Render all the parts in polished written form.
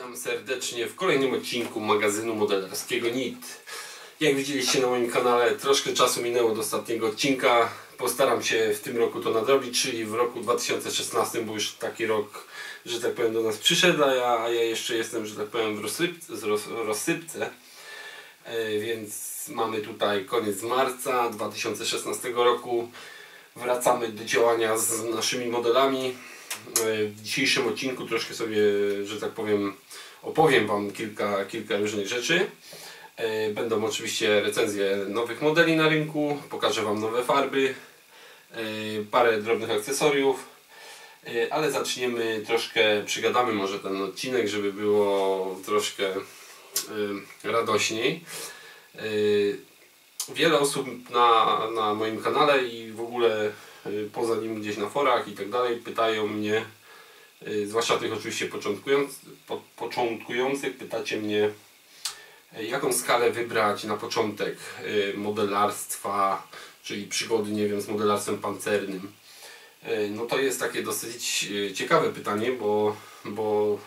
Witam serdecznie w kolejnym odcinku magazynu modelarskiego NIT. Jak widzieliście na moim kanale, troszkę czasu minęło do ostatniego odcinka. Postaram się w tym roku to nadrobić, czyli w roku 2016, bo już taki rok, że tak powiem, do nas przyszedł, a ja jeszcze jestem, że tak powiem, w rozsypce. Więc mamy tutaj koniec marca 2016 roku. Wracamy do działania z naszymi modelami. W dzisiejszym odcinku troszkę sobie, że tak powiem, opowiem Wam kilka różnych rzeczy. Będą oczywiście recenzje nowych modeli na rynku, pokażę Wam nowe farby, parę drobnych akcesoriów, ale zaczniemy troszkę, przygadamy może ten odcinek, żeby było troszkę radośniej. Wiele osób na moim kanale i w ogóle poza nim gdzieś na forach i tak dalej pytają mnie, zwłaszcza tych oczywiście początkujących, pytacie mnie, jaką skalę wybrać na początek modelarstwa, czyli przygody, nie wiem, z modelarstwem pancernym. No to jest takie dosyć ciekawe pytanie, bo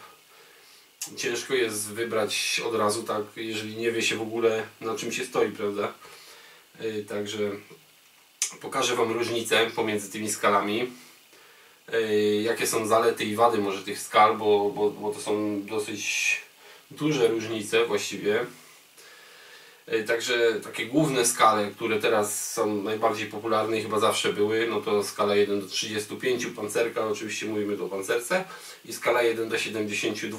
ciężko jest wybrać od razu, tak, jeżeli nie wie się w ogóle, na czym się stoi, prawda? Także pokażę Wam różnicę pomiędzy tymi skalami, jakie są zalety i wady może tych skal, bo to są dosyć duże różnice właściwie. Także takie główne skale, które teraz są najbardziej popularne i chyba zawsze były, no to skala 1 do 35, pancerka, oczywiście mówimy tu o pancerce, i skala 1 do 72.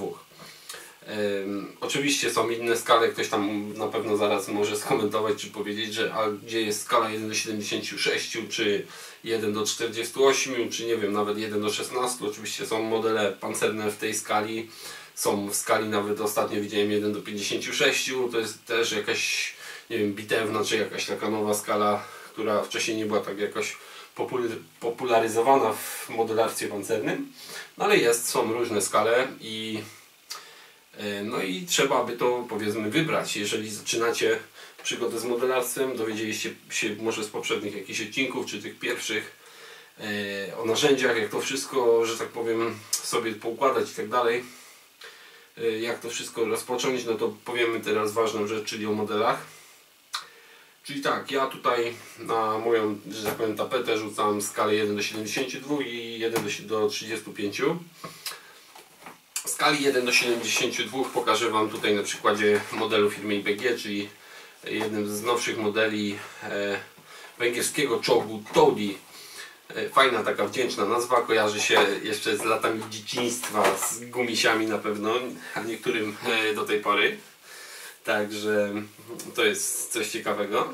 Oczywiście są inne skale, ktoś tam na pewno zaraz może skomentować czy powiedzieć, że a gdzie jest skala 1 do 76, czy 1 do 48, czy nie wiem, nawet 1 do 16. Oczywiście są modele pancerne w tej skali, są w skali nawet ostatnio widziałem 1 do 56, to jest też jakaś, nie wiem, bitewna, czy jakaś taka nowa skala, która wcześniej nie była tak jakoś popularyzowana w modelarstwie pancernym, no ale są różne skale no i trzeba by to, powiedzmy, wybrać. Jeżeli zaczynacie przygodę z modelarstwem, dowiedzieliście się może z poprzednich jakichś odcinków, czy tych pierwszych, o narzędziach, jak to wszystko, że tak powiem, sobie poukładać i tak dalej, jak to wszystko rozpocząć, no to powiemy teraz ważną rzecz, czyli o modelach. Czyli tak, ja tutaj na moją, że tak powiem, tapetę rzucam skalę 1 do 72 i 1 do 35. W skali 1 do 72 pokażę Wam tutaj na przykładzie modelu firmy IPG, czyli jednym z nowszych modeli węgierskiego czołgu Todi. Fajna, taka wdzięczna nazwa, kojarzy się jeszcze z latami dzieciństwa, z gumisiami na pewno, a niektórym do tej pory. Także to jest coś ciekawego.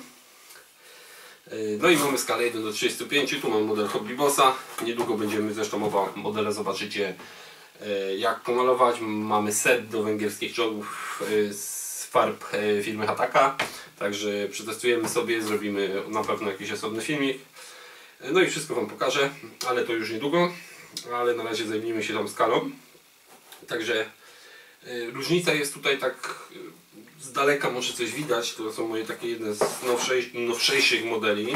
No i mamy skalę 1 do 35, tu mam model Hobbybossa. Niedługo będziemy, zresztą oba modele zobaczycie, jak pomalować. Mamy set do węgierskich czołgów z farb firmy Hataka, także przetestujemy sobie, zrobimy na pewno jakiś osobny filmik. No i wszystko Wam pokażę, ale to już niedługo, ale na razie zajmijmy się tą skalą. Także różnica jest tutaj tak z daleka, może coś widać, to są moje takie jedne z nowszejszych modeli.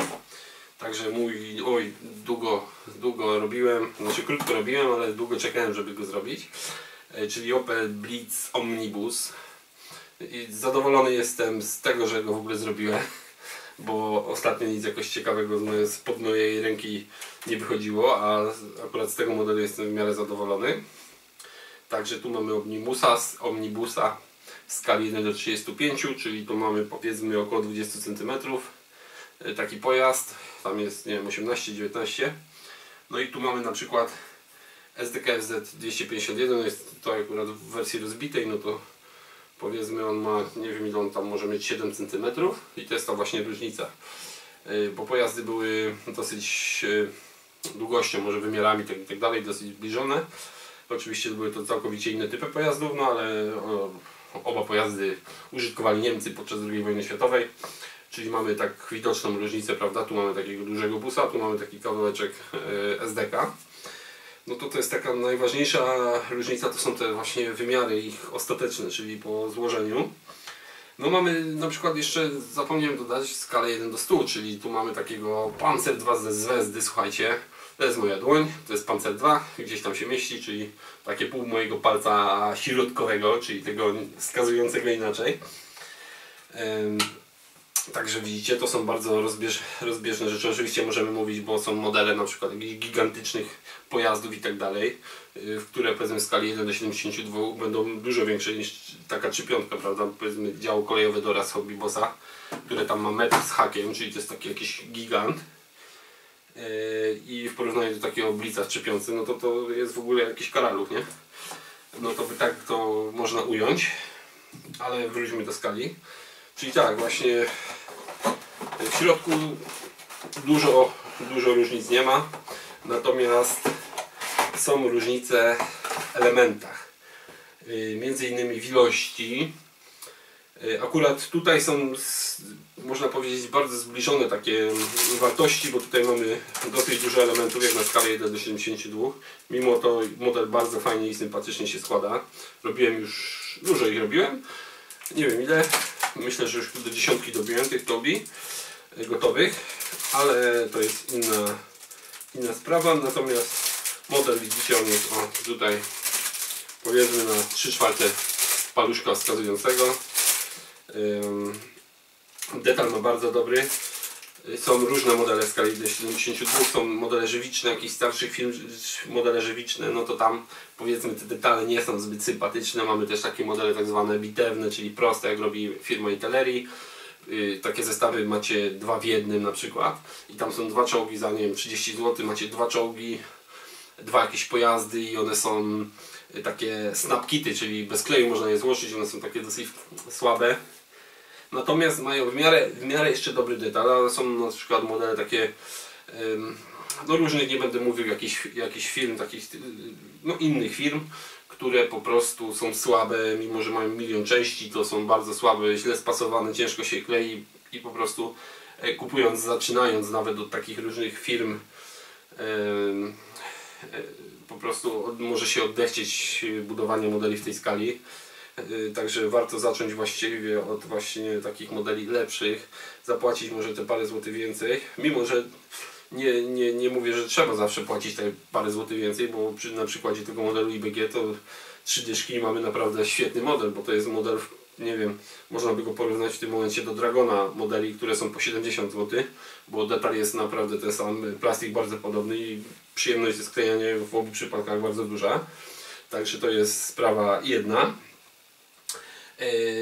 Także długo robiłem, znaczy krótko robiłem, ale długo czekałem, żeby go zrobić. Czyli Opel Blitz Omnibus. I zadowolony jestem z tego, że go w ogóle zrobiłem, bo ostatnio nic jakoś ciekawego spod mojej ręki nie wychodziło, a akurat z tego modelu jestem w miarę zadowolony. Także tu mamy Omnibusa w skali 1 do 35, czyli tu mamy, powiedzmy, około 20 cm. Taki pojazd, tam jest, nie wiem, 18-19. No i tu mamy na przykład SDKFZ 251, jest to akurat w wersji rozbitej, no to powiedzmy on ma, nie wiem ile on tam może mieć, 7 cm i to jest ta właśnie różnica, bo pojazdy były dosyć długością, może wymiarami i tak dalej, dosyć zbliżone. Oczywiście były to całkowicie inne typy pojazdów, no ale oba pojazdy użytkowali Niemcy podczas II wojny światowej. Czyli mamy tak widoczną różnicę, prawda? Tu mamy takiego dużego busa, tu mamy taki kawałeczek SDK. No to jest taka najważniejsza różnica, to są te właśnie wymiary ich ostateczne, czyli po złożeniu. No mamy na przykład jeszcze, zapomniałem dodać, skalę 1 do 100, czyli tu mamy takiego Panzer 2 ze Zvezdy, słuchajcie. To jest moja dłoń, to jest Panzer 2, gdzieś tam się mieści, czyli takie pół mojego palca środkowego, czyli tego wskazującego inaczej. Także widzicie, to są bardzo rozbieżne rzeczy. Oczywiście możemy mówić, bo są modele na przykład gigantycznych pojazdów i tak dalej, które powiedzmy w skali 1 do 72 będą dużo większe niż taka 3/5, prawda? Powiedzmy działo kolejowe do raz Hobby Bossa, które tam ma metr z hakiem, czyli to jest taki jakiś gigant. I w porównaniu do takiego Blitza w 3/5, no to jest w ogóle jakiś karaluch, nie? No to by tak to można ująć, ale wróćmy do skali. Czyli tak, właśnie w środku dużo różnic nie ma, natomiast są różnice w elementach, między innymi w ilości. Akurat tutaj są, można powiedzieć, bardzo zbliżone takie wartości, bo tutaj mamy dosyć dużo elementów jak na skalę 1 do 72. Mimo to model bardzo fajnie i sympatycznie się składa. Robiłem już, dużo ich robiłem, nie wiem ile, myślę, że już do 10 dobiłem tych tobi gotowych, ale to jest inna sprawa. Natomiast model, widzicie, on jest tutaj powiedzmy na 3/4 paluszka wskazującego. Detal ma bardzo dobry. Są różne modele w skali 72, są modele żywiczne, jakichś starszych firm, modele żywiczne, no to tam powiedzmy te detale nie są zbyt sympatyczne. Mamy też takie modele tak zwane bitewne, czyli proste, jak robi firma Iteleri. Takie zestawy macie 2 w 1 na przykład i tam są 2 czołgi za, nie wiem, 30 zł, macie 2 czołgi, 2 jakieś pojazdy i one są takie snapkity, czyli bez kleju można je złożyć, one są takie dosyć słabe. Natomiast mają w miarę jeszcze dobry detal, ale są na przykład modele takie, no różnych, nie będę mówił jakichś firm, takich, no innych firm, które po prostu są słabe, mimo że mają milion części, to są bardzo słabe, źle spasowane, ciężko się klei i po prostu kupując, zaczynając nawet od takich różnych firm, po prostu może się odechcieć budowania modeli w tej skali. Także warto zacząć właściwie od właśnie takich modeli lepszych, zapłacić może te parę złotych więcej, mimo że nie mówię, że trzeba zawsze płacić te parę złotych więcej, bo na przykładzie tego modelu IBG to 3 dyszki i mamy naprawdę świetny model, bo to jest model, nie wiem, można by go porównać w tym momencie do Dragona, modeli, które są po 70 zł, bo detal jest naprawdę ten sam, plastik bardzo podobny i przyjemność ze sklejania w obu przypadkach bardzo duża. Także to jest sprawa jedna.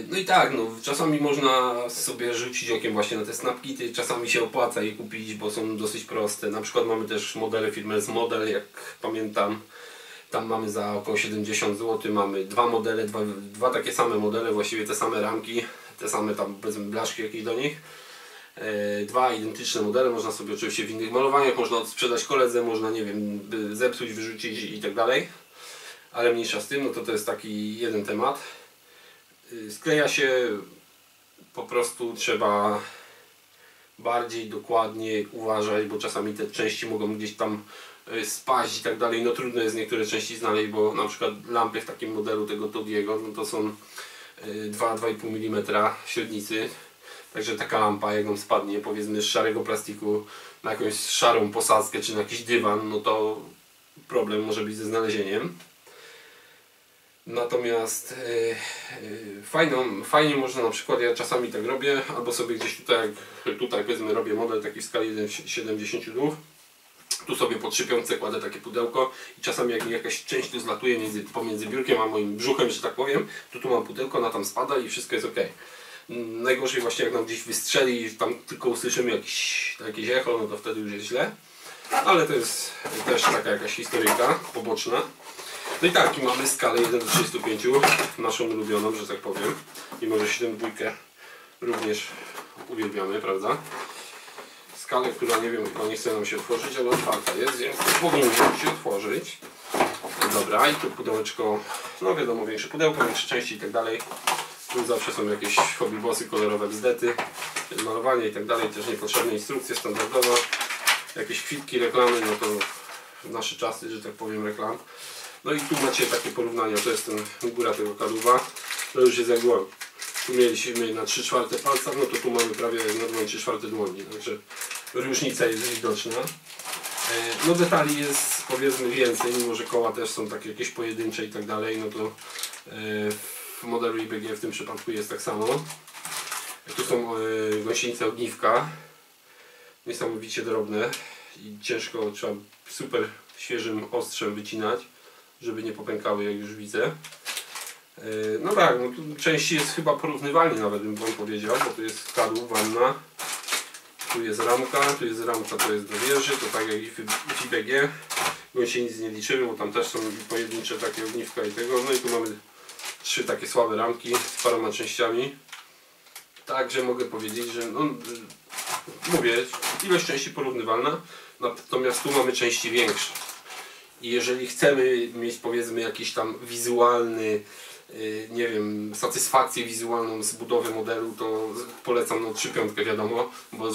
No i tak, no, czasami można sobie rzucić okiem właśnie na te snapkity, czasami się opłaca je kupić, bo są dosyć proste. Na przykład mamy też modele firmy Z-Model, jak pamiętam, tam mamy za około 70 zł, mamy 2 modele, dwa takie same modele, właściwie te same ramki, te same tam powiedzmy blaszki jakieś do nich. 2 identyczne modele, można sobie oczywiście w innych malowaniach, można sprzedać koledze, można, nie wiem, zepsuć, wyrzucić i tak dalej. Ale mniejsza z tym, no to jest taki jeden temat. Skleja się, po prostu trzeba bardziej dokładnie uważać, bo czasami te części mogą gdzieś tam spaść i tak dalej. No trudno jest niektóre części znaleźć, bo na przykład lampy w takim modelu tego Todiego, no to są 2-2,5 mm średnicy. Także taka lampa, jak nam spadnie powiedzmy z szarego plastiku na jakąś szarą posadzkę czy na jakiś dywan, no to problem może być ze znalezieniem. Natomiast fajnie można, na przykład ja czasami tak robię, albo sobie gdzieś tutaj powiedzmy robię model taki w skali 1,72, tu sobie po 3/5 kładę takie pudełko i czasami jak jakaś część tu zlatuje pomiędzy biurkiem a moim brzuchem, że tak powiem, to tu mam pudełko, ona tam spada i wszystko jest ok. Najgorzej właśnie jak nam gdzieś wystrzeli i tam tylko usłyszymy jakieś echo, no to wtedy już jest źle. Ale to jest też taka jakaś historyjka poboczna. No i tak, i mamy skalę 1 do 35, naszą ulubioną, że tak powiem. Mimo że 7/2 również uwielbiamy, prawda? Skalę, która nie wiem, chyba nie chce nam się otworzyć, ale otwarta jest, więc powinna się otworzyć. Dobra, i tu pudełeczko, no wiadomo, większe pudełko, większe części i tak dalej. Tu zawsze są jakieś Hobby Bossy, kolorowe bzdety, malowanie i tak dalej, też niepotrzebne instrukcje standardowe. Jakieś kwitki, reklamy, no to w nasze czasy, że tak powiem, reklam. No i tu macie takie porównania, to jest góra tego kadłuba, to już jest jak tu mieliśmy na 3/4 palca, no to tu mamy prawie na 3/4 dłoni, także różnica jest widoczna. No detali jest powiedzmy więcej, mimo że koła też są takie jakieś pojedyncze i tak dalej, no to w modelu IBG w tym przypadku jest tak samo. Tu są gąsienice ogniwka, niesamowicie drobne i ciężko, trzeba super świeżym ostrzem wycinać, żeby nie popękały, jak już widzę. No tak, no tu części jest chyba porównywalnie, nawet bym wam powiedział, bo tu jest kadłub, wanna, tu jest ramka, to jest do wieży, to tak jak i w IBG. Gąsienic nie liczymy, bo tam też są pojedyncze takie ogniwka i tego. No i tu mamy 3 takie słabe ramki z paroma częściami. Także mogę powiedzieć, że no, mówię, ilość części porównywalna, natomiast tu mamy części większe. I jeżeli chcemy mieć powiedzmy jakiś tam wizualny, nie wiem, satysfakcję wizualną z budowy modelu, to polecam no 3/5, wiadomo, bo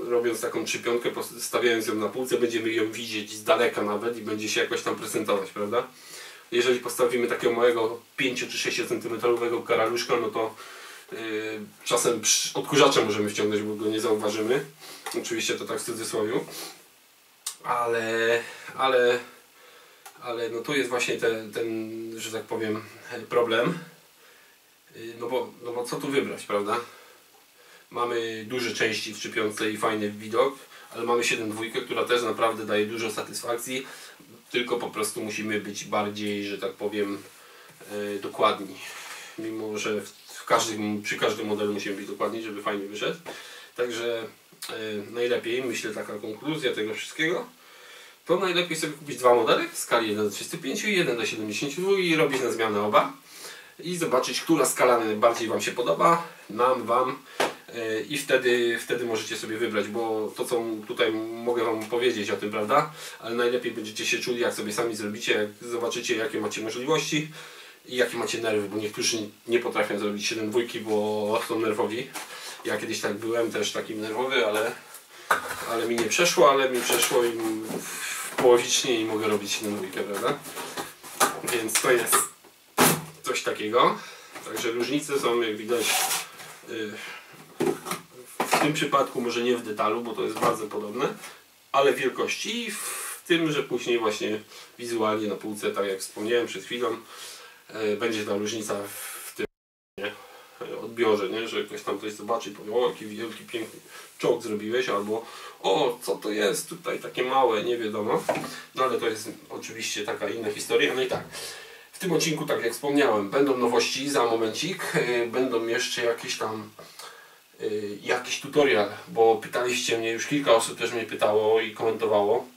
robiąc taką 3/5, stawiając ją na półce, będziemy ją widzieć z daleka nawet i będzie się jakoś tam prezentować, prawda? Jeżeli postawimy takiego małego 5 czy 6 cm karaluszka, no to czasem odkurzacze możemy wciągnąć, bo go nie zauważymy. Oczywiście to tak w cudzysłowie. Ale no tu jest właśnie ten, że tak powiem, problem. No bo co tu wybrać, prawda? Mamy duże części w 3/5 i fajny widok, ale mamy 7/2, która też naprawdę daje dużo satysfakcji, tylko po prostu musimy być bardziej, że tak powiem, dokładni. Mimo że przy każdym modelu musimy być dokładni, żeby fajnie wyszedł. Także najlepiej, myślę, taka konkluzja tego wszystkiego, to najlepiej sobie kupić 2 modele w skali 1:35 i 1:72 i robić na zmianę oba i zobaczyć, która skala najbardziej wam się podoba, wam i wtedy możecie sobie wybrać, bo to co tutaj mogę wam powiedzieć o tym, prawda, ale najlepiej będziecie się czuli, jak sobie sami zrobicie, jak zobaczycie, jakie macie możliwości i jakie macie nerwy, bo niektórzy nie potrafią zrobić 7/2, bo są nerwowi. Ja kiedyś tak byłem, też takim nerwowy, ale mi nie przeszło, ale mi przeszło i połowicznie i mogę robić 7/2, prawda? Więc to jest coś takiego. Także różnice są, jak widać, w tym przypadku może nie w detalu, bo to jest bardzo podobne, ale w wielkości i w tym, że później właśnie wizualnie na półce, tak jak wspomniałem przed chwilą, będzie ta różnica w tym odbiorze, nie? Że ktoś tam coś zobaczy i powie, o jaki wielki, piękny czołg zrobiłeś, albo o co to jest tutaj takie małe, nie wiadomo. No ale to jest oczywiście taka inna historia. No i tak, w tym odcinku, tak jak wspomniałem, będą nowości za momencik, będą jeszcze jakieś tam jakiś tutorial, bo pytaliście mnie, już kilka osób też mnie pytało i komentowało,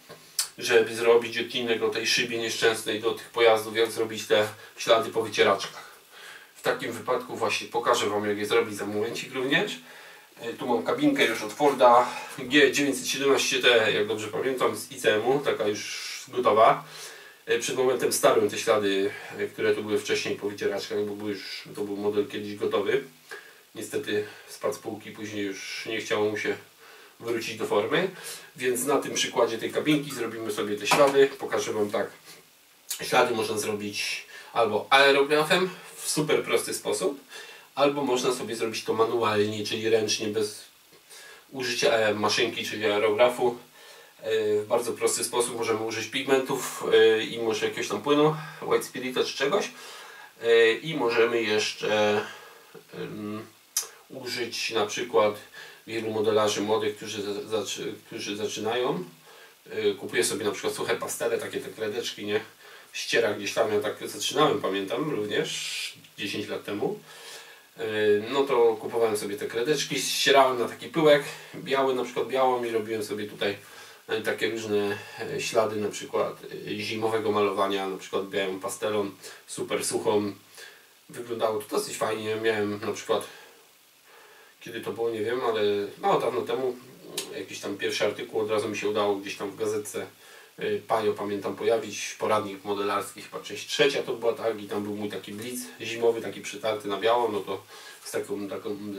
żeby zrobić odcinek o tej szybie nieszczęsnej do tych pojazdów, jak zrobić te ślady po wycieraczkach. W takim wypadku właśnie pokażę wam, jak je zrobić za momencik również. Tu mam kabinkę już od Forda G917T, jak dobrze pamiętam, z ICM-u, taka już gotowa. Przed momentem starłem te ślady, które tu były wcześniej po wycieraczkach, bo to był model kiedyś gotowy. Niestety spadł z półki, później już nie chciało mu się wrócić do formy. Więc na tym przykładzie tej kabinki zrobimy sobie te ślady. Pokażę wam tak. Ślady można zrobić albo aerografem w super prosty sposób, albo można sobie zrobić to manualnie, czyli ręcznie, bez użycia maszynki, czyli aerografu. W bardzo prosty sposób możemy użyć pigmentów i może jakiegoś tam płynu, white spirita czy czegoś. I możemy jeszcze użyć na przykład wielu modelarzy młodych, którzy zaczynają. Kupuję sobie na przykład suche pastele, takie te kredeczki, nie? Ściera gdzieś tam, ja tak zaczynałem, pamiętam również 10 lat temu. No to kupowałem sobie te kredeczki, ścierałem na taki pyłek biały, na przykład białą, i robiłem sobie tutaj takie różne ślady, na przykład zimowego malowania, na przykład białą pastelą, super suchą. Wyglądało to dosyć fajnie. Miałem na przykład, kiedy to było, nie wiem, ale no dawno temu, jakiś tam pierwszy artykuł od razu mi się udało gdzieś tam w gazetce Pajo, pamiętam, pojawić, poradnik modelarski, chyba część 3 to była, tak, i tam był mój taki blitz zimowy, taki przytarty na biało, no to z taką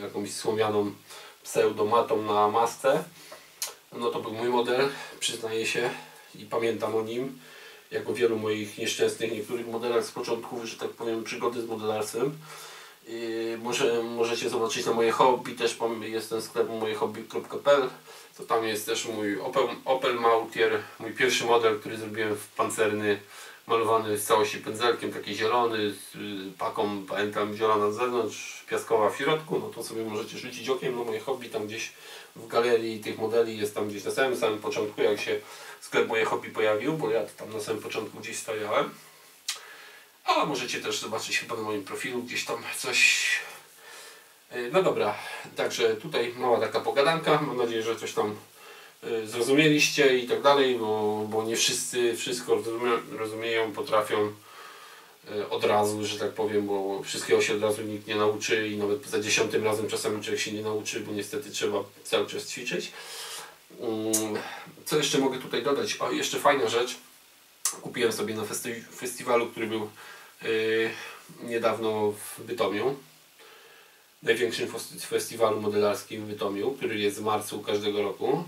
jakąś słomianą pseudomatą na masce. No to był mój model, przyznaję się, i pamiętam o nim, jako wielu moich nieszczęsnych niektórych modelach z początków, że tak powiem, przygody z modelarstwem. Możecie zobaczyć na moje hobby, też jest ten sklep mojehobby.pl. To tam jest też mój Opel Mautier, mój pierwszy model, który zrobiłem w pancerny, malowany w całości pędzelkiem, taki zielony, z paką, pamiętam, zielona z zewnątrz, piaskowa w środku. No to sobie możecie rzucić okiem na moje hobby, tam gdzieś w galerii tych modeli jest tam gdzieś na samym początku, jak się sklep Moje Hobby pojawił, bo ja tam na samym początku gdzieś stawiałem. A możecie też zobaczyć chyba na moim profilu gdzieś tam coś. No dobra, także tutaj mała taka pogadanka. Mam nadzieję, że coś tam zrozumieliście i tak dalej, bo nie wszyscy wszystko rozumieją, potrafią od razu, że tak powiem, bo wszystkiego się od razu nikt nie nauczy i nawet za 10 razem czasami człowiek się nie nauczy, bo niestety trzeba cały czas ćwiczyć. Co jeszcze mogę tutaj dodać? O, jeszcze fajna rzecz. Kupiłem sobie na festiwalu, który był niedawno w Bytomiu. Największym festiwalu modelarskim w Bytomiu, który jest w marcu każdego roku.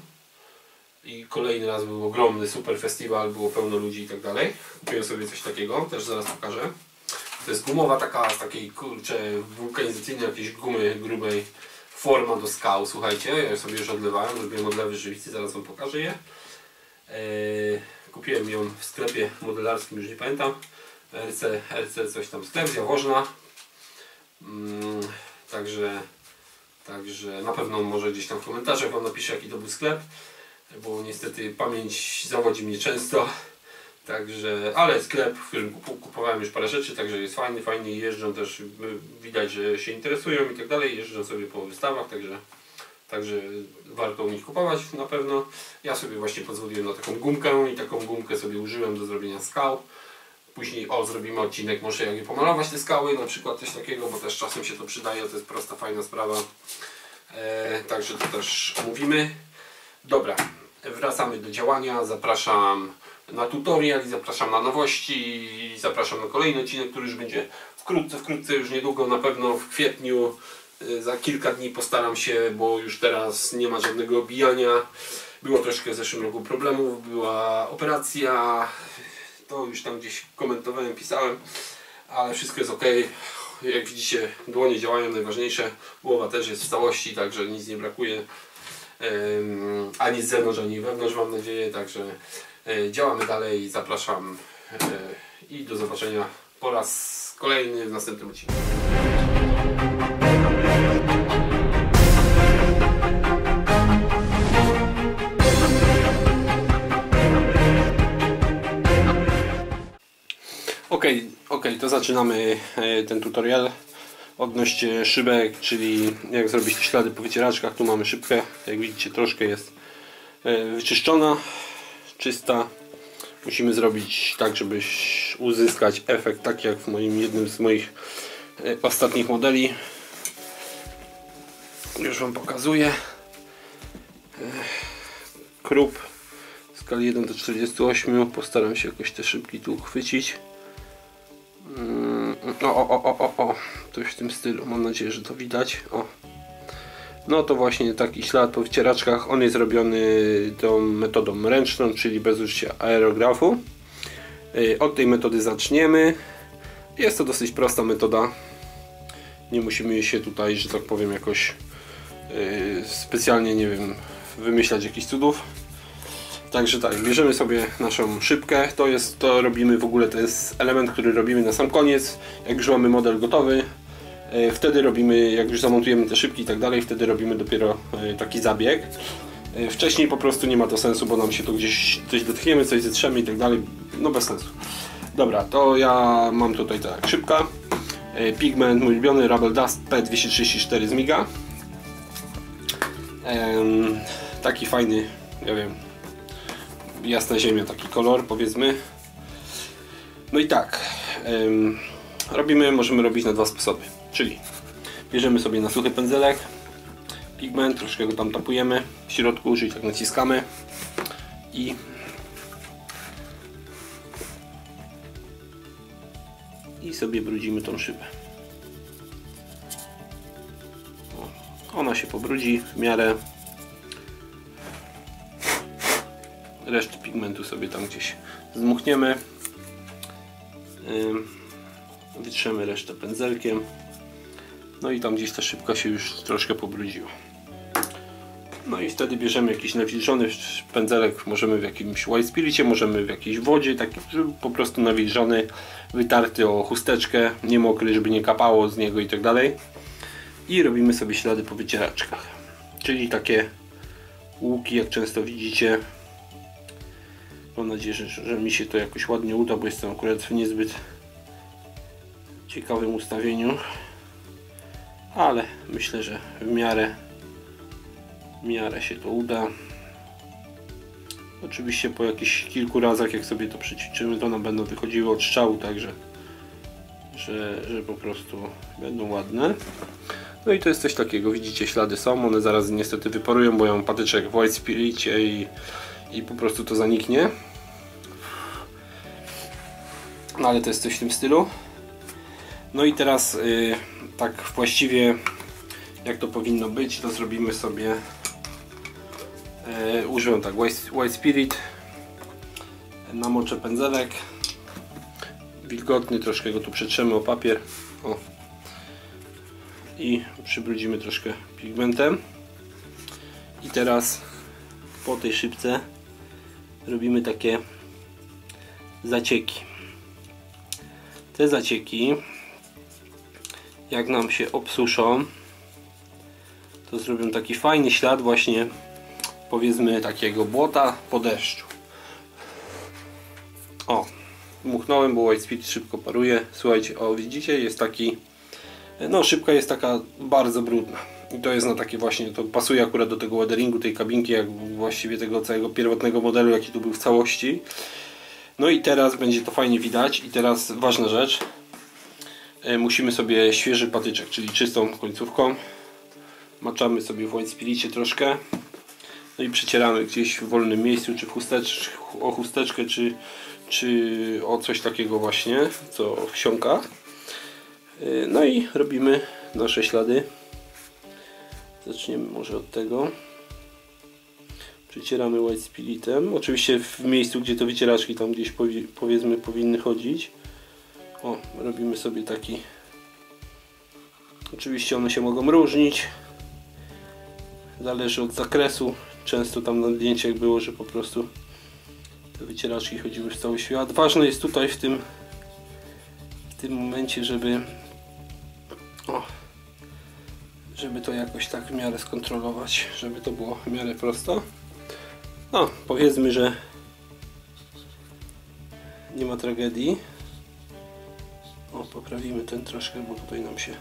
I kolejny raz był ogromny, super festiwal, było pełno ludzi i tak dalej. Kupiłem sobie coś takiego, też zaraz pokażę. To jest gumowa taka, z takiej kurcze wulkanizacyjnej jakiejś gumy grubej, forma do skał, słuchajcie. Ja sobie już odlewałem, robiłem odlewy żywicy, zaraz wam pokażę je. Kupiłem ją w sklepie modelarskim, już nie pamiętam. RC coś tam, sklep z Jaworzna. Także na pewno może gdzieś tam w komentarzach wam napiszę, jaki to był sklep, bo niestety pamięć zawodzi mnie często. Także, ale sklep, w którym kupowałem już parę rzeczy, także jest fajny, jeżdżą też, widać, że się interesują i tak dalej, jeżdżą sobie po wystawach, także warto u nich kupować na pewno. Ja sobie właśnie pozwoliłem na taką gumkę i taką gumkę sobie użyłem do zrobienia skał. Później zrobimy odcinek, może jak je pomalować te skały, na przykład coś takiego, bo też czasem się to przydaje, to jest prosta, fajna sprawa. Także to też omówimy. Dobra, wracamy do działania, zapraszam na tutorial, zapraszam na nowości, zapraszam na kolejny odcinek, który już będzie wkrótce, już niedługo, na pewno w kwietniu. Za kilka dni postaram się, bo już teraz nie ma żadnego obijania. Było troszkę w zeszłym roku problemów, była operacja, to już tam gdzieś komentowałem, pisałem, ale wszystko jest ok. Jak widzicie, dłonie działają, najważniejsze, głowa też jest w całości, także nic nie brakuje, ani z zewnątrz, ani wewnątrz, mam nadzieję, także działamy dalej, zapraszam i do zobaczenia po raz kolejny w następnym odcinku. Ok, to zaczynamy ten tutorial odnośnie szybek, czyli jak zrobić te ślady po wycieraczkach. Tu mamy szybkę, jak widzicie troszkę jest wyczyszczona, czysta. Musimy zrobić tak, żeby uzyskać efekt taki jak w jednym z moich ostatnich modeli. Już wam pokazuję. Krup w skali 1 do 48. Postaram się jakoś te szybki tu uchwycić. Coś w tym stylu, mam nadzieję, że to widać. No to właśnie taki ślad po wycieraczkach. On jest robiony tą metodą ręczną, czyli bez użycia aerografu. Od tej metody zaczniemy. Jest to dosyć prosta metoda. Nie musimy się tutaj, że tak powiem, jakoś specjalnie, nie wiem, wymyślać jakichś cudów. Także tak, bierzemy sobie naszą szybkę, to robimy w ogóle, to jest element, który robimy na sam koniec, jak już mamy model gotowy, wtedy robimy, jak już zamontujemy te szybki i tak dalej, wtedy robimy dopiero taki zabieg. Wcześniej po prostu nie ma to sensu, bo nam się to gdzieś coś dotkniemy, coś zetrzemy i tak dalej, no bez sensu. Dobra, to ja mam tutaj tak, szybka, pigment mój ulubiony Rubble Dust P234 z Miga, taki fajny, ja wiem, jasna ziemia, taki kolor, powiedzmy. No i tak, możemy robić na dwa sposoby, czyli bierzemy sobie na suchy pędzelek pigment, troszkę go tam tapujemy w środku, czyli tak naciskamy i sobie brudzimy tą szybę. Ona się pobrudzi w miarę. Resztę pigmentu sobie tam gdzieś zdmuchniemy. Wytrzemy resztę pędzelkiem. No i tam gdzieś ta szybka się już troszkę pobrudziła. No i wtedy bierzemy jakiś nawilżony pędzelek, możemy w jakimś white spiricie, możemy w jakiejś wodzie, taki po prostu nawilżony, wytarty o chusteczkę, nie mokry, żeby nie kapało z niego i tak dalej. I robimy sobie ślady po wycieraczkach. Czyli takie łuki, jak często widzicie. Mam nadzieję, że mi się to jakoś ładnie uda, bo jestem akurat w niezbyt ciekawym ustawieniu. Ale myślę, że w miarę się to uda. Oczywiście po jakichś kilku razach, jak sobie to przećwiczymy, to one będą wychodziły od strzału, także że po prostu będą ładne. No i to jest coś takiego, widzicie, ślady są, one zaraz niestety wyparują, bo ja mam patyczek w White Spiricie i po prostu to zaniknie. No ale to jest coś w tym stylu. No i teraz tak właściwie jak to powinno być, to zrobimy sobie, użyłem tak White Spirit, namoczę pędzelek wilgotny, troszkę go tu przetrzemy o papier, o, i przybrudzimy troszkę pigmentem. I teraz po tej szybce robimy takie zacieki. Te zacieki, jak nam się obsuszą, to zrobią taki fajny ślad właśnie, powiedzmy, takiego błota po deszczu. O, dmuchnąłem, bo White Spirit szybko paruje. Słuchajcie, o, widzicie, jest taki, no szybka jest taka bardzo brudna. I to jest na takie właśnie, to pasuje akurat do tego weatheringu tej kabinki, jak właściwie tego całego pierwotnego modelu, jaki tu był w całości. No i teraz będzie to fajnie widać. I teraz ważna rzecz. Musimy sobie świeży patyczek, czyli czystą końcówką. Maczamy sobie w White Spiricie troszkę. No i przecieramy gdzieś w wolnym miejscu, czy o chusteczkę, czy o coś takiego właśnie, co wsiąka. No i robimy nasze ślady. Zaczniemy może od tego. Przecieramy White Spiritem. Oczywiście w miejscu, gdzie te wycieraczki tam gdzieś powiedzmy powinny chodzić. O, robimy sobie taki. Oczywiście one się mogą różnić. Zależy od zakresu. Często tam na zdjęciach było, że po prostu te wycieraczki chodziły w cały świat. Ważne jest tutaj w tym momencie, żeby to jakoś tak w miarę skontrolować, żeby to było w miarę prosto. No, powiedzmy, że nie ma tragedii. O, poprawimy ten troszkę, bo tutaj nam się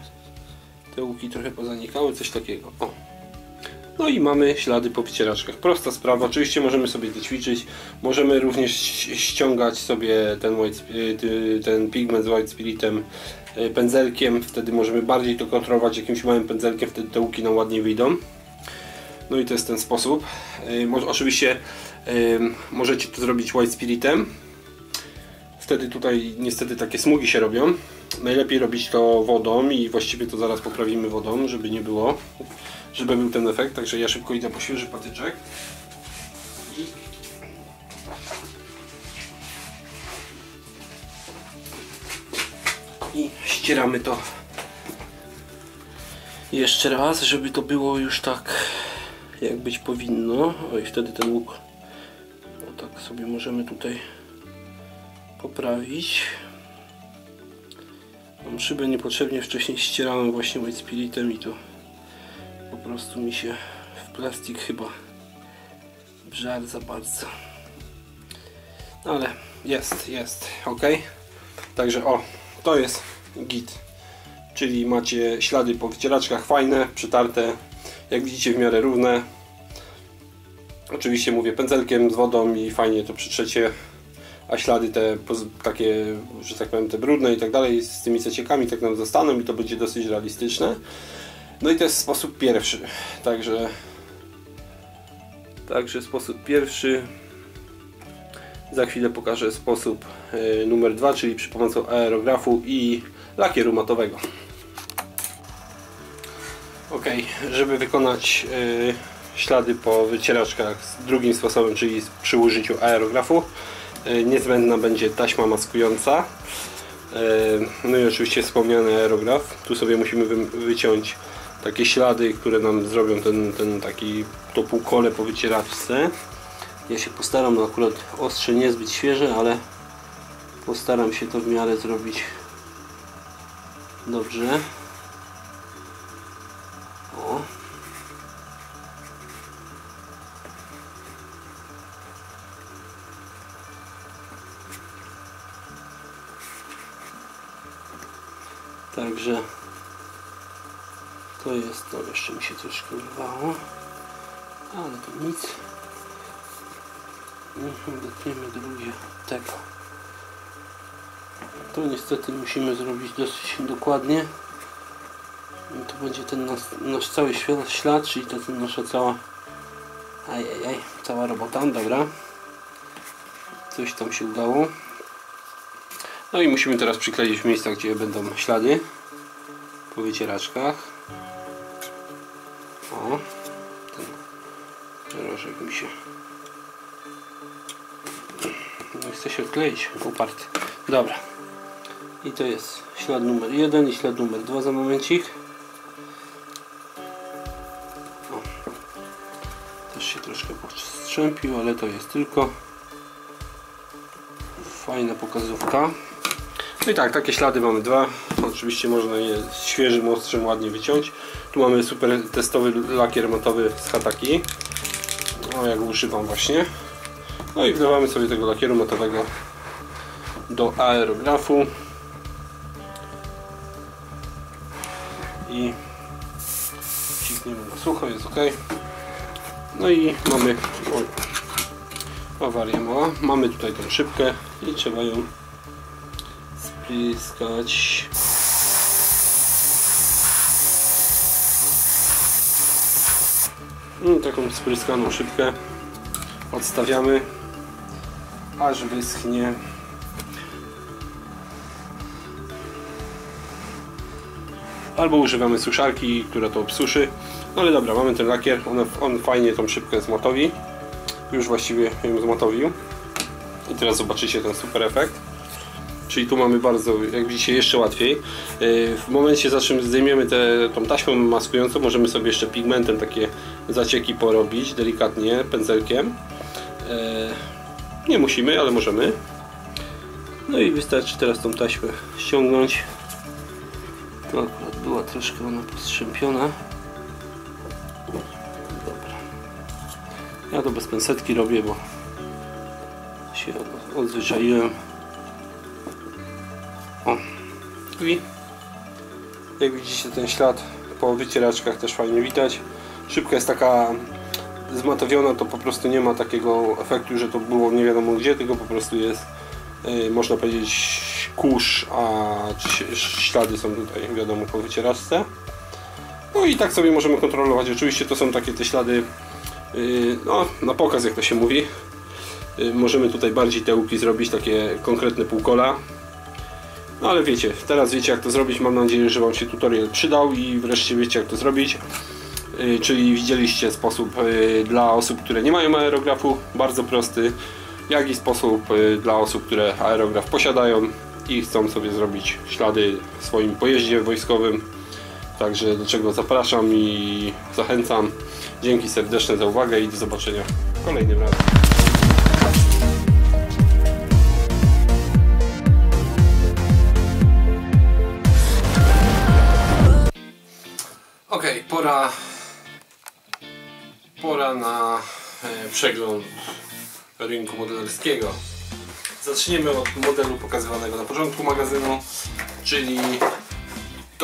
te łuki trochę pozanikały, coś takiego. O. No i mamy ślady po wycieraczkach. Prosta sprawa. Oczywiście możemy sobie to ćwiczyć. Możemy również ściągać sobie ten pigment z White Spiritem pędzelkiem. Wtedy możemy bardziej to kontrolować jakimś małym pędzelkiem. Wtedy te łuki nam ładnie wyjdą. No i to jest ten sposób. Oczywiście możecie to zrobić White Spiritem. Wtedy tutaj niestety takie smugi się robią. Najlepiej robić to wodą i właściwie to zaraz poprawimy wodą, żeby nie było, żeby był ten efekt. Także ja szybko idę po świeży patyczek. I ścieramy to jeszcze raz, żeby to było już tak, jak być powinno. O, i wtedy ten łuk, o tak sobie możemy tutaj poprawić. Mam szybę niepotrzebnie wcześniej ścierałem właśnie White Spiritem i to po prostu mi się w plastik chyba wżarł za bardzo. No ale jest ok. Także o, to jest git. Czyli macie ślady po wycieraczkach fajne, przytarte, jak widzicie w miarę równe. Oczywiście mówię pędzelkiem z wodą i fajnie to przytrzecie. A ślady te takie, że tak powiem, te brudne i tak dalej z tymi zaciekami tak nam zostaną i to będzie dosyć realistyczne. No i to jest sposób pierwszy. Także sposób pierwszy. Za chwilę pokażę sposób numer 2, czyli przy pomocą aerografu i lakieru matowego. Ok, żeby wykonać ślady po wycieraczkach drugim sposobem, czyli przy użyciu aerografu, niezbędna będzie taśma maskująca. No i oczywiście wspomniany aerograf. Tu sobie musimy wyciąć takie ślady, które nam zrobią to półkole po wycieraczce. Ja się postaram, no akurat ostrze niezbyt świeże, ale postaram się to w miarę zrobić dobrze. O. Także to jest to, jeszcze mi się troszkę urwało, ale to nic. Dotkniemy drugie tego. To niestety musimy zrobić dosyć dokładnie. I to będzie ten nasz cały ślad, czyli to nasza cała cała robota. Dobra. Coś tam się udało. No i musimy teraz przykleić w miejscach, gdzie będą ślady po wycieraczkach. O, ten rożek mi się nie chce się odkleić, uparty. Dobra. I to jest ślad numer 1 i ślad numer 2 za momencik. O. Też się troszkę postrzępił, ale to jest tylko fajna pokazówka. No i tak, takie ślady mamy dwa. Oczywiście można je świeżym ostrzem ładnie wyciąć. Tu mamy super testowy lakier matowy z Hataki. O, ja go używam właśnie. No i wlewamy sobie tego lakieru matowego do aerografu. I wcisniemy na sucho, jest ok. No i mamy awarię mała. Mamy tutaj tą szybkę i trzeba ją spryskać. I taką spryskaną szybkę odstawiamy, aż wyschnie. Albo używamy suszarki, która to obsuszy. No ale dobra, mamy ten lakier, on fajnie tą szybkę zmatowi. Już właściwie ją zmatowił. I teraz zobaczycie ten super efekt. Czyli tu mamy bardzo, jak widzicie, jeszcze łatwiej. W momencie, za czym zdejmiemy tą taśmę maskującą, możemy sobie jeszcze pigmentem takie zacieki porobić, delikatnie, pędzelkiem. Nie musimy, ale możemy. No i wystarczy teraz tą taśmę ściągnąć. To akurat była troszkę ona postrzępiona. Dobra. Ja to bez pensetki robię, bo się odzwyczaiłem. O. I jak widzicie, ten ślad po wycieraczkach też fajnie widać. Szybka jest taka zmatowiona, to po prostu nie ma takiego efektu, że to było nie wiadomo gdzie, tylko po prostu jest, można powiedzieć, kurz, a ślady są tutaj wiadomo po wycieraczce. No i tak sobie możemy kontrolować. Oczywiście to są takie te ślady no, na pokaz, jak to się mówi. Możemy tutaj bardziej te łuki zrobić, takie konkretne półkola. No ale wiecie, teraz wiecie, jak to zrobić. Mam nadzieję, że Wam się tutorial przydał i wreszcie wiecie, jak to zrobić. Czyli widzieliście sposób dla osób, które nie mają aerografu, bardzo prosty, jak i sposób dla osób, które aerograf posiadają i chcą sobie zrobić ślady w swoim pojeździe wojskowym. Także do czego zapraszam i zachęcam. Dzięki serdeczne za uwagę i do zobaczenia kolejnym razem. Ok, pora na przegląd rynku modelerskiego. Zaczniemy od modelu pokazywanego na początku magazynu, czyli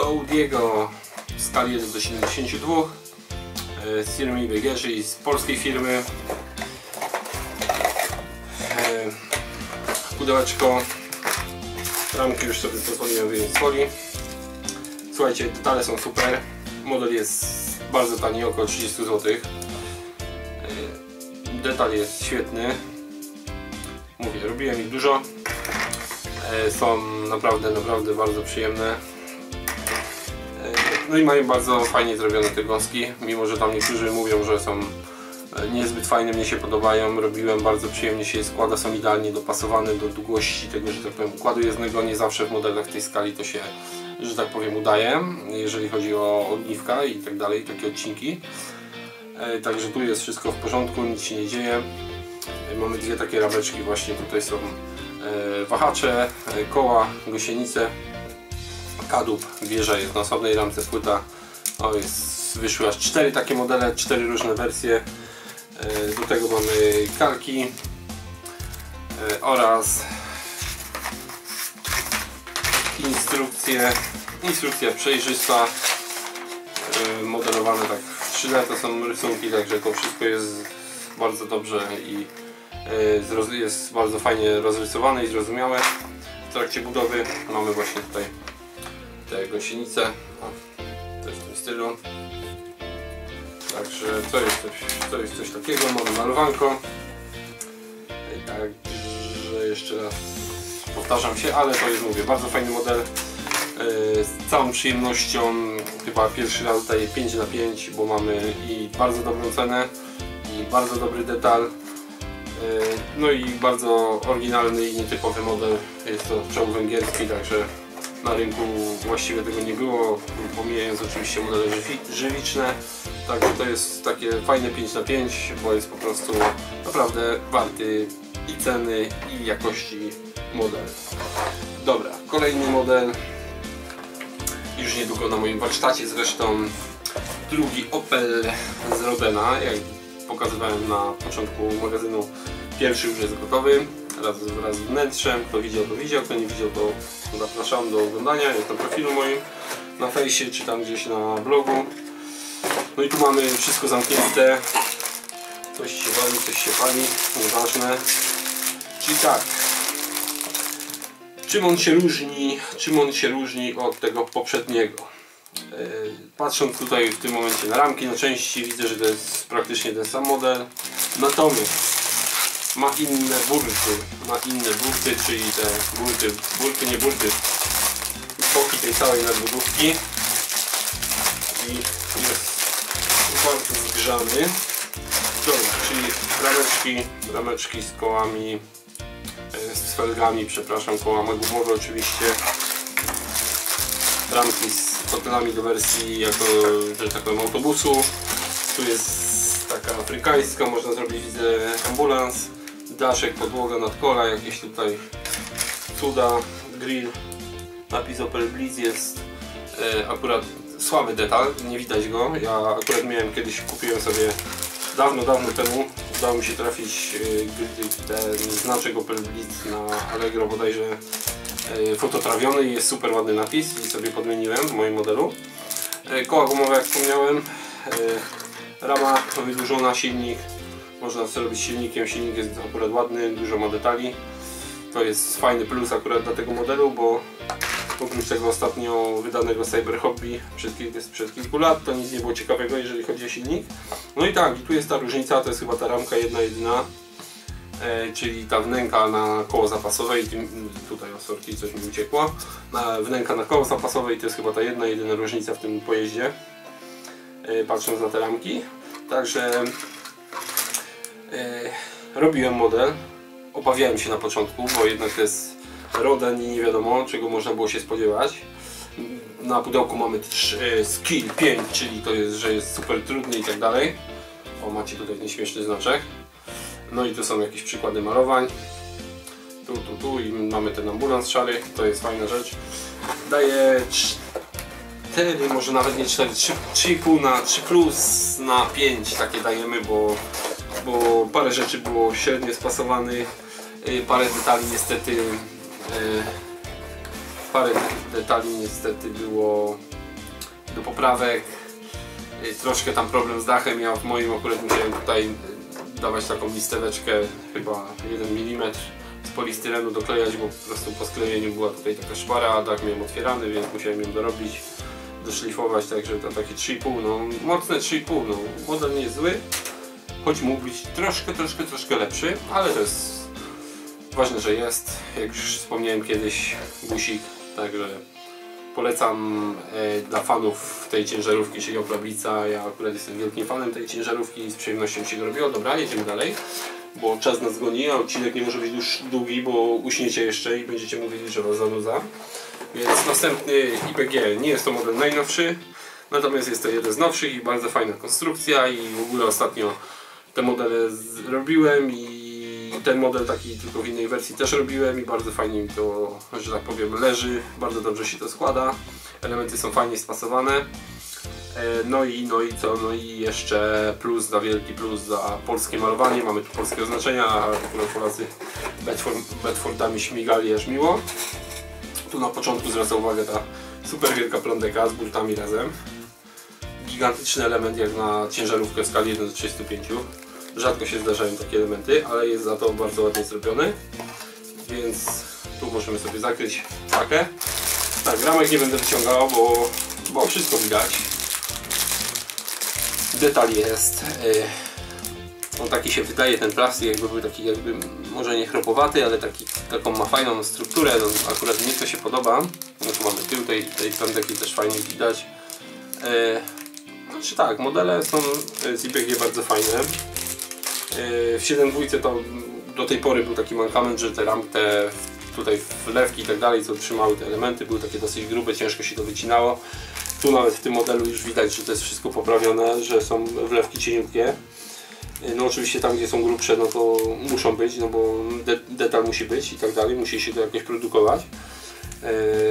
Audiego w skali 1 do 72 z firmy IBG, czyli z polskiej firmy. Pudełeczko, ramki już sobie pozwoliłem wyjąć z folii. Słuchajcie, detale są super. Model jest bardzo tani, około 30 zł. Detal jest świetny. Mówię, robiłem ich dużo. Są naprawdę bardzo przyjemne. No i mają bardzo fajnie zrobione te gąski, mimo że tam niektórzy mówią, że są niezbyt fajne, mnie się podobają, robiłem, bardzo przyjemnie się je składa, są idealnie dopasowane do długości tego, że tak powiem, układu jezdnego. Nie zawsze w modelach tej skali to się, że tak powiem, udaje, jeżeli chodzi o ogniwka i tak dalej, takie odcinki. Także tu jest wszystko w porządku, nic się nie dzieje. Mamy dwie takie rameczki, właśnie tutaj są wahacze, koła, gąsienice, kadłub, wieża jest na osobnej ramce, płyta. O, wyszły aż 4 takie modele, 4 różne wersje. Do tego mamy kalki oraz instrukcja przejrzysta, modelowane tak w 3D, to są rysunki, także to wszystko jest bardzo dobrze i jest bardzo fajnie rozrysowane i zrozumiałe. W trakcie budowy mamy właśnie tutaj te gąsienice, też w tym stylu. Także to jest coś takiego, mamy malowanko. Także jeszcze raz powtarzam się, ale to jest, mówię, bardzo fajny model. Z całą przyjemnością, chyba pierwszy raz daję 5 na 5, bo mamy i bardzo dobrą cenę, i bardzo dobry detal. No i bardzo oryginalny i nietypowy model. Jest to czołg węgierski, także na rynku właściwie tego nie było, pomijając oczywiście modele żywiczne. Także to jest takie fajne 5 na 5, bo jest po prostu naprawdę warty i ceny, i jakości model. Dobra, kolejny model, już niedługo na moim warsztacie zresztą, drugi Opel z Rodena. Jak pokazywałem na początku magazynu, pierwszy już jest gotowy, wraz z wnętrzem. Kto widział, to widział, kto nie widział, to zapraszam do oglądania. Jest na profilu moim na fejsie, czy tam gdzieś na blogu. No i tu mamy wszystko zamknięte. Coś się wali, coś się pali, nieważne. Czyli tak, czym on się różni od tego poprzedniego? Patrząc tutaj w tym momencie na ramki, na części, widzę, że to jest praktycznie ten sam model. Natomiast ma inne burty, czyli te boki tej całej nadbudówki. I jest bardzo zgrzany. Dobra, czyli rameczki z kołami, z felgami, przepraszam, koła gumowe oczywiście. Ramki z fotelami do wersji jako, że tak powiem, autobusu. Tu jest taka afrykańska, można zrobić, widzę, ambulans, daszek, podłoga, nadkola, jakieś tutaj cuda, grill, napis Opel Blitz jest akurat słaby detal, nie widać go. Ja akurat miałem kiedyś, kupiłem sobie dawno temu, udało mi się trafić ten znaczek Opel Blitz na Allegro bodajże, fototrawiony, i jest super ładny napis i sobie podmieniłem w moim modelu. Koła gumowe, jak wspomniałem, rama wydłużona, silnik, można sobie robić silnikiem, silnik jest akurat ładny, dużo ma detali. To jest fajny plus akurat dla tego modelu, bo oprócz tego ostatnio wydanego Cyber Hobby sprzed kilku lat, to nic nie było ciekawego, jeżeli chodzi o silnik. No i tak, i tu jest ta różnica, to jest chyba ta ramka jedyna, czyli ta wnęka na koło zapasowe, i tutaj, o sorki, coś mi uciekło, wnęka na koło zapasowe, i to jest chyba ta jedyna różnica w tym pojeździe, patrząc na te ramki. Także robiłem model, obawiałem się na początku, bo jednak to jest Roden i nie wiadomo, czego można było się spodziewać. Na pudełku mamy też Skill 5, czyli to jest, że jest super trudny i tak dalej. O, macie tutaj ten śmieszny znaczek. No i tu są jakieś przykłady malowań. Tu i mamy ten ambulans szary, to jest fajna rzecz. Daje 4, może nawet nie 4, 3,5 na 3 plus na 5 takie dajemy, bo parę rzeczy było średnio spasowanych, parę detali niestety było do poprawek, troszkę tam problem z dachem. Ja w moim akurat musiałem tutaj dawać taką listeweczkę, chyba 1 mm z polistyrenu doklejać, bo po prostu po sklejeniu była tutaj taka szpara, a dach miałem otwierany, więc musiałem ją dorobić, doszlifować, także to takie 3,5, no mocne 3,5, no model nie jest zły, choć mógł być troszkę lepszy, ale to jest ważne, że jest, jak już wspomniałem kiedyś, busik, także Polecam dla fanów tej ciężarówki, czyli Opla Blitza. Ja akurat jestem wielkim fanem tej ciężarówki i z przyjemnością się go robiło. Dobra, jedziemy dalej, bo czas nas goni, a odcinek nie może być już długi, bo uśniecie jeszcze i będziecie mówili, że was zanudza. Więc następny IPG, nie jest to model najnowszy, natomiast jest to jeden z nowszych i bardzo fajna konstrukcja i w ogóle ostatnio te modele zrobiłem i ten model taki tylko w innej wersji też robiłem i bardzo fajnie mi to, że tak powiem, leży, bardzo dobrze się to składa, elementy są fajnie spasowane. No i co? No i jeszcze plus wielki plus za polskie malowanie, mamy tu polskie oznaczenia, a akurat Polacy Bedfordami śmigali aż miło. Tu na początku zwraca uwagę ta super wielka plandeka z burtami razem. Gigantyczny element jak na ciężarówkę w skali 1 do 35. Rzadko się zdarzają takie elementy, ale jest za to bardzo ładnie zrobiony. Więc tu możemy sobie zakryć pakę. Tak, ramek nie będę wyciągał, bo wszystko widać. Detal jest. On taki się wydaje, ten plastik jakby był taki jakby może nie chropowaty, ale taką ma fajną strukturę, no, akurat mnie to się podoba. No tu mamy tył tej plandeki też fajnie widać. Znaczy tak, modele są z IPG bardzo fajne. W 7.2 to do tej pory był taki mankament, że te tutaj wlewki i tak dalej, co trzymały te elementy, były takie dosyć grube, ciężko się to wycinało. Tu nawet w tym modelu już widać, że to jest wszystko poprawione, że są wlewki cieniutkie. No oczywiście tam, gdzie są grubsze, no to muszą być, no bo detal musi być i tak dalej, musi się to jakoś produkować.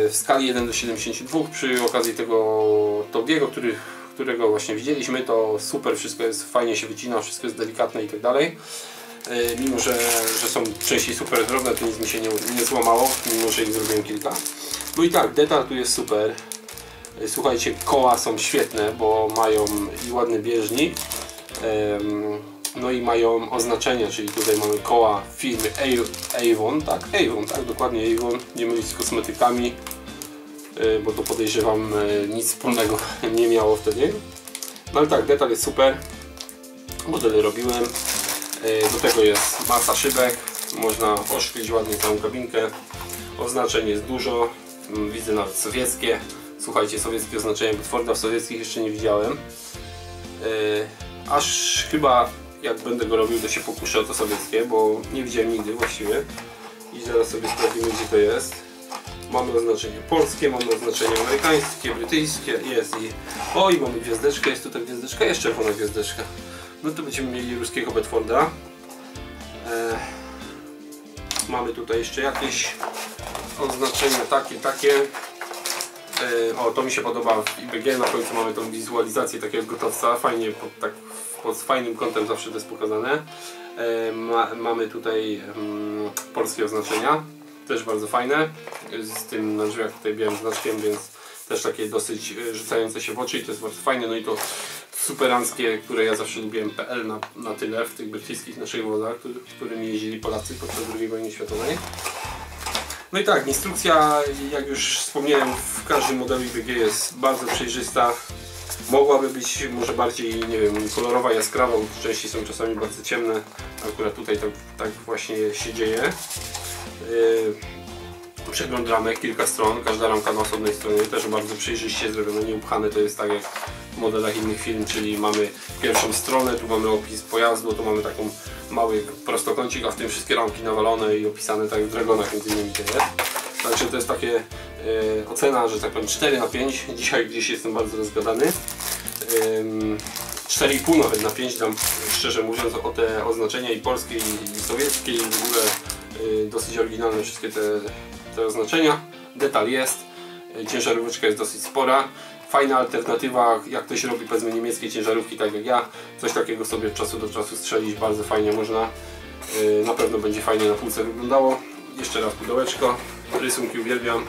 W skali 1 do 72 przy okazji tego Tobiego, którego właśnie widzieliśmy, to super, wszystko jest fajnie się wycina, wszystko jest delikatne i tak dalej. Mimo, że są części super drobne, to nic mi się nie złamało, mimo że ich zrobiłem kilka. No i tak, detal tu jest super. Słuchajcie, koła są świetne, bo mają i ładny bieżnik. No i mają oznaczenia, czyli tutaj mamy koła firmy Avon, tak, dokładnie Avon, nie mylić z kosmetykami, bo to podejrzewam nic wspólnego nie miało wtedy. No ale tak, detal jest super, modele robiłem, do tego jest masa szybek, można oszklić ładnie całą kabinkę, oznaczeń jest dużo, widzę nawet sowieckie, słuchajcie, sowieckie oznaczenia Bedforda, w sowieckich jeszcze nie widziałem, aż chyba jak będę go robił, to się pokuszę o to sowieckie, bo nie widziałem nigdy właściwie i zaraz sobie sprawdzimy, gdzie to jest. Mamy oznaczenie polskie, mamy oznaczenie amerykańskie, brytyjskie, jest i... O, i mamy gwiazdeczkę, jest tutaj gwiazdeczka, jeszcze ponad gwiazdeczka. No to będziemy mieli ruskiego Bedforda. Mamy tutaj jeszcze jakieś oznaczenia takie. O, to mi się podoba w IPG, na końcu mamy tą wizualizację takiego gotowca, fajnie, pod fajnym kątem zawsze to jest pokazane. Mamy tutaj polskie oznaczenia, też bardzo fajne, z tym na drzwiach tutaj białym znaczkiem, więc też takie dosyć rzucające się w oczy i to jest bardzo fajne. No i to superanckie, które ja zawsze lubiłem, PL na tyle w tych brytyjskich naszych wozach, którymi jeździli Polacy podczas II wojny światowej. No i tak, instrukcja, jak już wspomniałem, w każdym modelu IPG jest bardzo przejrzysta. Mogłaby być może bardziej, nie wiem, kolorowa, jaskrawa, bo części są czasami bardzo ciemne. Akurat tutaj tak właśnie się dzieje. Przegląd ramek, kilka stron, każda ramka na osobnej stronie, też bardzo przejrzyście zrobione, nie upchane, to jest tak jak w modelach innych firm, czyli mamy pierwszą stronę, tu mamy opis pojazdu, tu mamy taką mały prostokącik, a w tym wszystkie ramki nawalone i opisane tak jak w Dragonach między innymi to jest. Także to jest takie ocena, że tak powiem 4 na 5, dzisiaj gdzieś jestem bardzo rozgadany. 4,5 nawet na 5 dam, szczerze mówiąc, o te oznaczenia i polskie i sowieckie i w ogóle dosyć oryginalne wszystkie te oznaczenia. Detal jest, ciężaróweczka jest dosyć spora, fajna alternatywa, jak ktoś robi powiedzmy niemieckie ciężarówki tak jak ja, coś takiego sobie od czasu do czasu strzelić, bardzo fajnie można, na pewno będzie fajnie na półce wyglądało. Jeszcze raz pudełeczko, rysunki uwielbiam,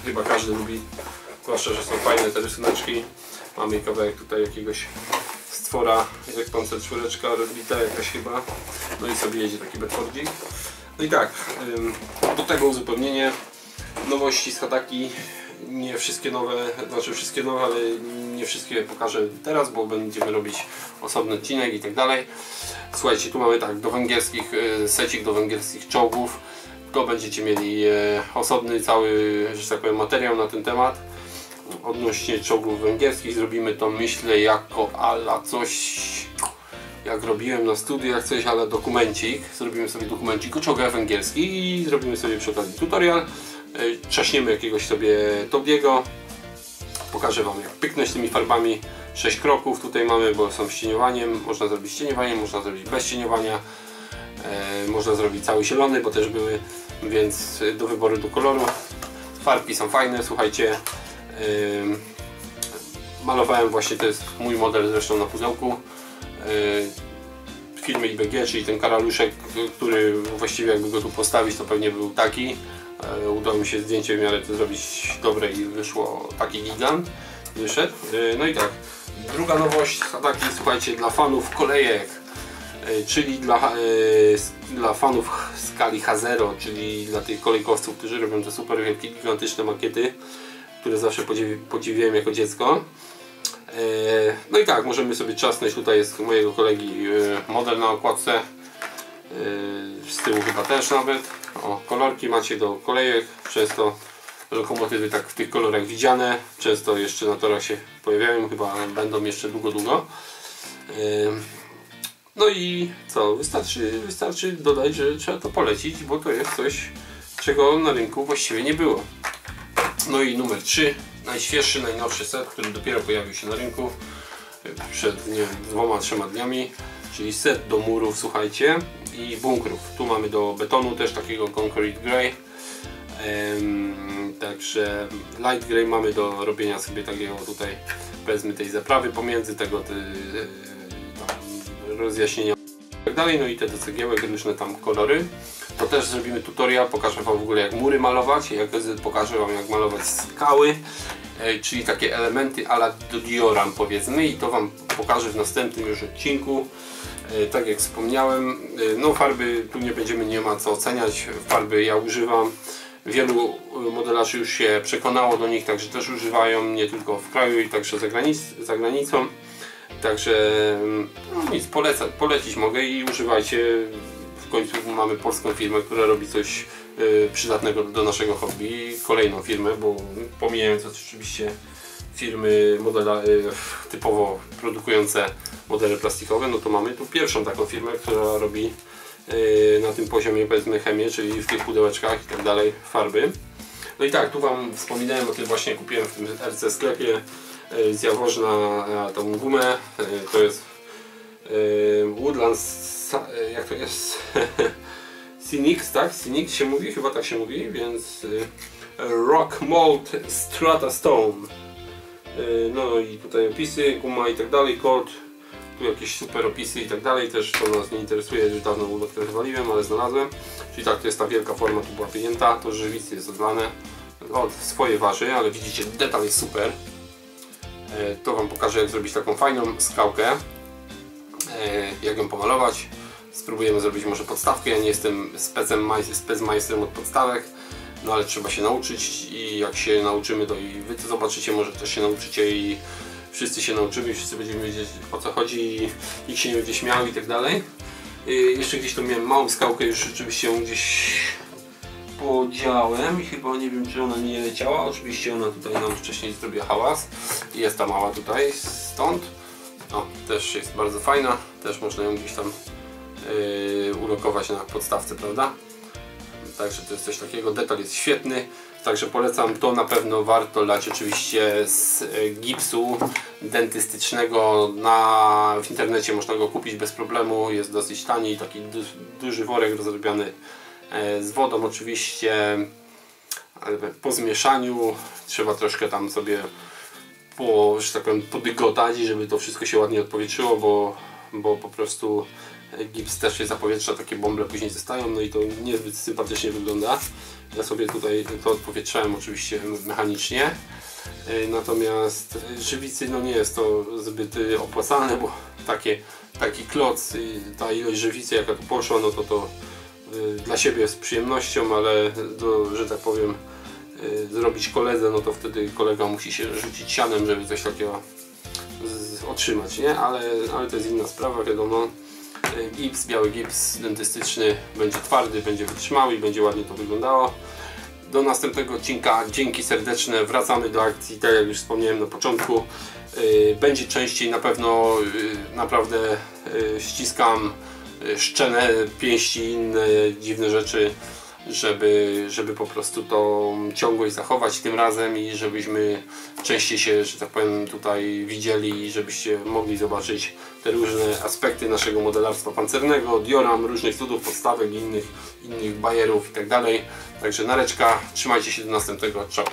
chyba każdy lubi, zwłaszcza, że są fajne te rysuneczki. Mamy kawałek tutaj jakiegoś stwora, jak pancer czwóreczka rozbita jakaś chyba, no i sobie jedzie taki Bedfordzik. No i tak, do tego uzupełnienie, nowości z Hataki, nie wszystkie nowe, znaczy wszystkie nowe, ale nie wszystkie pokażę teraz, bo będziemy robić osobny odcinek i tak dalej. Słuchajcie, tu mamy tak, do węgierskich secik, do węgierskich czołgów. krótko, będziecie mieli osobny cały, że tak powiem, materiał na ten temat. Odnośnie czołgów węgierskich zrobimy to, myślę, jako ala coś, jak robiłem na studiach, coś ale dokumencik. Zrobimy sobie dokumencik o czołgach węgierskich i zrobimy sobie przy okazji tutorial. Trzaśniemy jakiegoś sobie Taudiego. Pokażę Wam, jak pyknąć tymi farbami. 6 kroków tutaj mamy, bo są z cieniowaniem. Można zrobić z cieniowaniem, można zrobić bez cieniowania. Można zrobić cały zielony, bo też były, więc do wyboru do koloru. Farbki są fajne, słuchajcie. Malowałem właśnie, to jest mój model zresztą na pudełku. Firmy IBG, czyli ten karaluszek, który właściwie jakby go tu postawić, to pewnie był taki. Udało mi się zdjęcie w miarę to zrobić dobre i wyszło taki gigant. Wyszedł. No i tak, druga nowość, ataki, słuchajcie, dla fanów kolejek, czyli dla fanów skali H0, czyli dla tych kolejkowców, którzy robią te super wielkie, gigantyczne makiety, które zawsze podziwiałem jako dziecko. No i tak, możemy sobie trzasnąć, tutaj jest mojego kolegi model na okładce, z tyłu chyba też nawet. O, kolorki macie do kolejek, często lokomotywy tak w tych kolorach widziane, często jeszcze na torach się pojawiają, chyba będą jeszcze długo. No i co, wystarczy dodać, że trzeba to polecić, bo to jest coś, czego na rynku właściwie nie było. No i numer 3, najświeższy, najnowszy set, który dopiero pojawił się na rynku przed, nie wiem, 2-3 dniami, czyli set do murów, słuchajcie, i bunkrów. Tu mamy do betonu też takiego Concrete Grey, także Light Grey mamy do robienia sobie takiego tutaj, powiedzmy, tej zaprawy pomiędzy tego tam rozjaśnienia i tak dalej. No i te do cegiełek, różne tam kolory. To też zrobimy tutorial, pokażę Wam w ogóle jak mury malować, pokażę Wam jak malować skały, czyli takie elementy a la dioram, powiedzmy, i to Wam pokażę w następnym już odcinku. Tak jak wspomniałem, no farby tu nie będziemy, nie ma co oceniać, farby ja używam. Wielu modelarzy już się przekonało do nich, także też używają, nie tylko w kraju, i także za granicą. Także no nic, polecić mogę i używajcie. W końcu mamy polską firmę, która robi coś przydatnego do naszego hobby. Kolejną firmę, bo pomijając oczywiście firmy typowo produkujące modele plastikowe, no to mamy tu pierwszą taką firmę, która robi na tym poziomie, powiedzmy, chemię, czyli w tych pudełeczkach i tak dalej farby. No i tak, tu Wam wspominałem o tym, właśnie kupiłem w tym RC sklepie z Jaworzna tą gumę. To jest Woodlands, jak to jest? Sinix, tak? Sinix się mówi, chyba tak się mówi, więc Rock Mold Strata Stone. No i tutaj opisy, guma i tak dalej, kod, tu jakieś super opisy i tak dalej, też to nas nie interesuje, już dawno ulotkę wywaliłem, ale znalazłem. Czyli tak, to jest ta wielka forma, tu była pienięta, to z żywicy jest odlane, swoje waży, ale widzicie, detal jest super. To Wam pokażę, jak zrobić taką fajną skałkę, jak ją pomalować. Spróbujemy zrobić może podstawkę, ja nie jestem specmajstrem od podstawek, no ale trzeba się nauczyć i jak się nauczymy, to i Wy to zobaczycie, może też się nauczycie i wszyscy się nauczymy, wszyscy będziemy wiedzieć, o co chodzi i nikt się nie będzie śmiał i tak dalej. Jeszcze gdzieś tu miałem małą skałkę, już rzeczywiście ją gdzieś podziałem i chyba nie wiem, czy ona nie leciała. Oczywiście ona tutaj nam wcześniej zrobiła hałas i jest ta mała tutaj, stąd. No, też jest bardzo fajna, też można ją gdzieś tam ulokować na podstawce, prawda? Także to jest coś takiego, detal jest świetny, także polecam to, na pewno warto lać oczywiście z gipsu dentystycznego, w internecie można go kupić bez problemu, jest dosyć tani, taki duży worek rozrobiony z wodą oczywiście, po zmieszaniu trzeba troszkę tam sobie że tak powiem, podygotać, żeby to wszystko się ładnie odpowietrzyło, bo po prostu gips też się zapowietrza, takie bąble później zostają, no i to niezbyt sympatycznie wygląda. Ja sobie tutaj to odpowietrzałem oczywiście mechanicznie, natomiast żywicy, no nie jest to zbyt opłacalne, bo taki kloc, ta ilość żywicy jaka tu poszła, no to dla siebie jest przyjemnością, ale że tak powiem, zrobić koledze, no to wtedy kolega musi się rzucić sianem, żeby coś takiego otrzymać, nie? Ale to jest inna sprawa, wiadomo. gips, biały gips dentystyczny będzie twardy, będzie wytrzymały i będzie ładnie to wyglądało. Do następnego odcinka dzięki serdeczne, wracamy do akcji, tak jak już wspomniałem na początku. Będzie częściej na pewno, naprawdę ściskam szczenę, pięści i inne dziwne rzeczy, żeby po prostu tą ciągłość zachować tym razem i żebyśmy częściej się, że tak powiem, tutaj widzieli i żebyście mogli zobaczyć te różne aspekty naszego modelarstwa pancernego, dioram, różnych cudów, podstawek i innych bajerów i tak dalej. Także nareczka, trzymajcie się do następnego, ciao.